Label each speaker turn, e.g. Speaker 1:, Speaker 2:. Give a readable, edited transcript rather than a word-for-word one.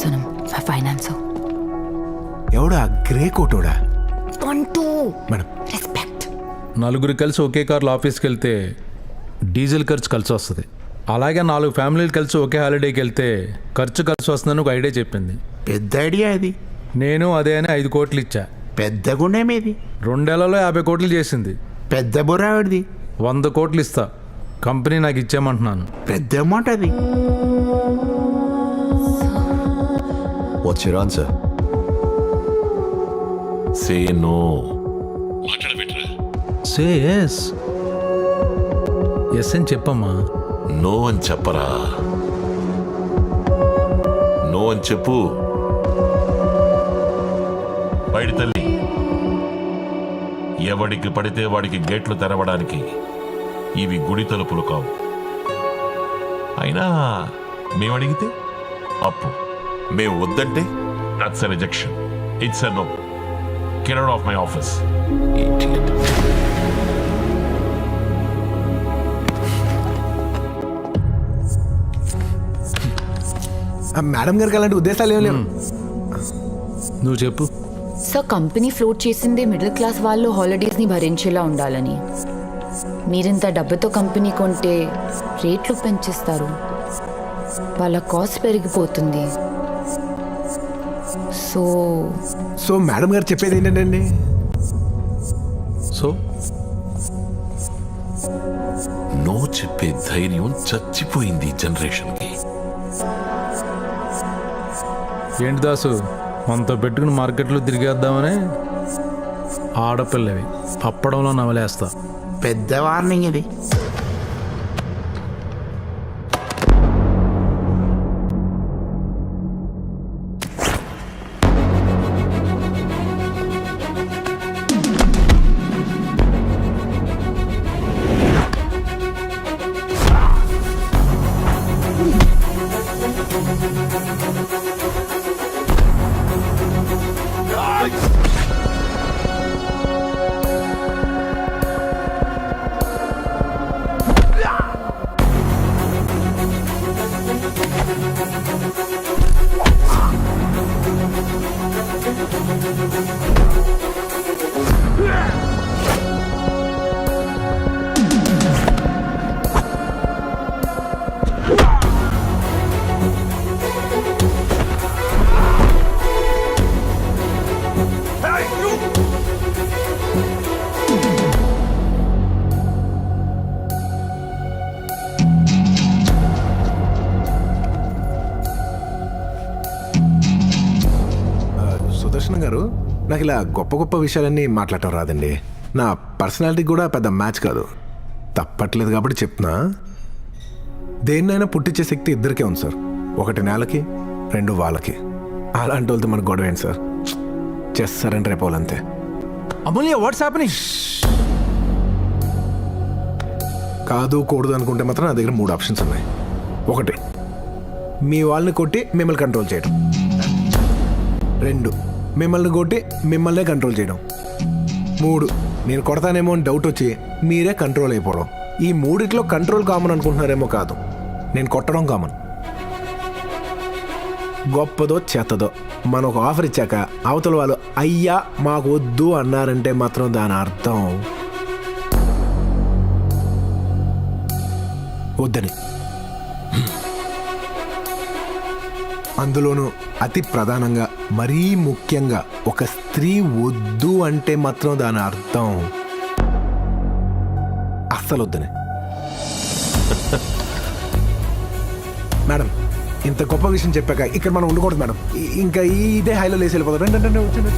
Speaker 1: Sonam finance
Speaker 2: ఎవడా grey కోటోడా
Speaker 1: పంటూ
Speaker 2: madam
Speaker 1: respect.
Speaker 3: నలుగురు కలిసి ఒకే కార్లో ఆఫీస్కి వెళ్తే డీజిల్ ఖర్చు కలిసి వస్తుంది. అలాగే 4 ఫ్యామిలీలు కలిసి ఒకే హాలిడేకి వెళ్తే ఖర్చు కలిసి వస్తుందని ఒక ఐడియా చెప్పింది.
Speaker 2: పెద్ద ఐడియా అది.
Speaker 3: నేను అదే అని 5 కోట్లు ఇచ్చా.
Speaker 2: పెద్ద గుండె మీది.
Speaker 3: 2 ఏళ్లలో 50 కోట్లు చేసింది.
Speaker 2: పెద్ద బుర్రావిడిది.
Speaker 3: 100 కోట్లు ఇస్తా, కంపెనీ నాకు ఇచ్చేయమంటున్నాను.
Speaker 2: పెద్ద అమౌంట్ అది.
Speaker 4: What's your answer?
Speaker 5: Say no.
Speaker 3: Say yes. Yes అని చెప్పమ్మా.
Speaker 5: నో అని చెప్పరా, నో అని చెప్పు. బయట తల్లి, ఎవడికి పడితే వాడికి గేట్లు తెరవడానికి ఇవి గుడి తలుపులు కావు. అయినా మేము అడిగితే అప్పు, మేము వద్దంటే that's a rejection. It's a no. Get out of my office.
Speaker 2: Madam గారికి అలాంటి ఉద్దేశాలు ఏం లేవు.
Speaker 3: నువ్వు చెప్పు.
Speaker 1: సో కంపెనీ ఫ్లోట్ చేసిందే మిడిల్ క్లాస్ వాళ్ళు హాలిడేస్ని భరించేలా ఉండాలని. మీరింత డబ్బుతో కంపెనీ కొంటే రేట్లు పెంచేస్తారు, వాళ్ళ కాస్ట్ పెరిగిపోతుంది.
Speaker 2: సో మేడం గారు చెప్పేది ఏంటండి?
Speaker 3: సో
Speaker 5: నో చెప్పే ధైర్యం చచ్చిపోయింది ఈ జనరేషన్కి.
Speaker 3: ఏంటి దాసు, మనతో పెట్టుకుని మార్కెట్లో తిరిగేద్దామని? ఆడపిల్లవి అప్పడంలో నవలేస్తా.
Speaker 2: పెద్ద వార్నింగ్ ఇది. సుదర్శన్ గారు, నాకు ఇలా గొప్ప గొప్ప విషయాలన్నీ మాట్లాడటం రాదండి. నా పర్సనాలిటీకి కూడా పెద్ద మ్యాచ్ కాదు. తప్పట్లేదు కాబట్టి చెప్తున్నా, దేన్నైనా పుట్టించే శక్తి ఇద్దరికే ఉంది సార్. 1 నేలకి, 2 వాళ్ళకి. అలాంటి వాళ్ళతో మనకు గొడవ ఏంటి సార్? చేస్తారని రేపోవాలంతే.
Speaker 3: అమూల్య, వాట్స్ హ్యాపెనింగ్?
Speaker 2: కాదు కూడదు అనుకుంటే మాత్రం నా దగ్గర 3 ఆప్షన్స్ ఉన్నాయి. 1, మీ వాళ్ళని కొట్టి మిమ్మల్ని కంట్రోల్ చేయడం. 2, మిమ్మల్ని కొట్టి మిమ్మల్నే కంట్రోల్ చేయడం. 3, నేను కొడతానేమో అని డౌట్ వచ్చి మీరే కంట్రోల్ అయిపోవడం. ఈ 3 కంట్రోల్ కామన్ అనుకుంటున్నారేమో, కాదు, నేను కొట్టడం కామన్. గొప్పదో చెత్తదో మనం ఒక ఆఫర్ ఇచ్చాక అవతల వాళ్ళు అయ్యా మాకు వద్దు అన్నారంటే మాత్రం దాని అర్థం వద్దని. అందులోనూ అతి ప్రధానంగా, మరీ ముఖ్యంగా ఒక స్త్రీ వద్దు అంటే మాత్రం దాని అర్థం అస్సలు వద్దని. మేడం, ఇంత గొప్ప విషయం చెప్పాక ఇక్కడ మనం ఉండకూడదు మేడం. ఇంకా ఇదే హైలో లేసి వెళ్ళిపోతాం. రండి, వచ్చింది.